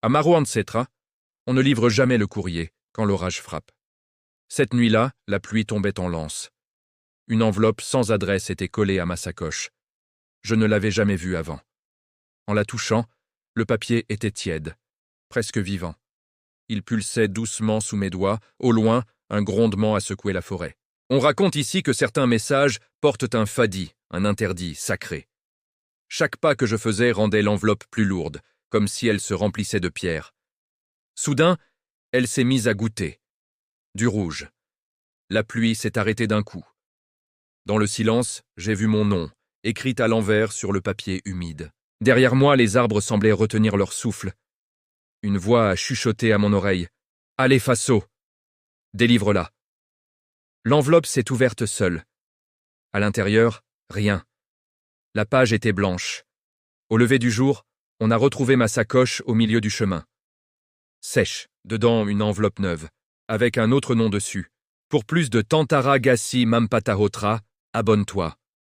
À Marouantsetra, on ne livre jamais le courrier quand l'orage frappe. Cette nuit-là, la pluie tombait en lances. Une enveloppe sans adresse était collée à ma sacoche. Je ne l'avais jamais vue avant. En la touchant, le papier était tiède, presque vivant. Il pulsait doucement sous mes doigts, au loin, un grondement a secoué la forêt. On raconte ici que certains messages portent un fadi, un interdit sacré. Chaque pas que je faisais rendait l'enveloppe plus lourde, comme si elle se remplissait de pierres. Soudain, elle s'est mise à goutter. Du rouge. La pluie s'est arrêtée d'un coup. Dans le silence, j'ai vu mon nom, écrit à l'envers sur le papier humide. Derrière moi, les arbres semblaient retenir leur souffle. Une voix a chuchoté à mon oreille. « Allez, Faso ! Délivre-la !» L'enveloppe s'est ouverte seule. À l'intérieur, rien. La page était blanche. Au lever du jour, on a retrouvé ma sacoche au milieu du chemin. Sèche, dedans une enveloppe neuve, avec un autre nom dessus. Pour plus de Tantara Gassi Mampatahotra, abonne-toi.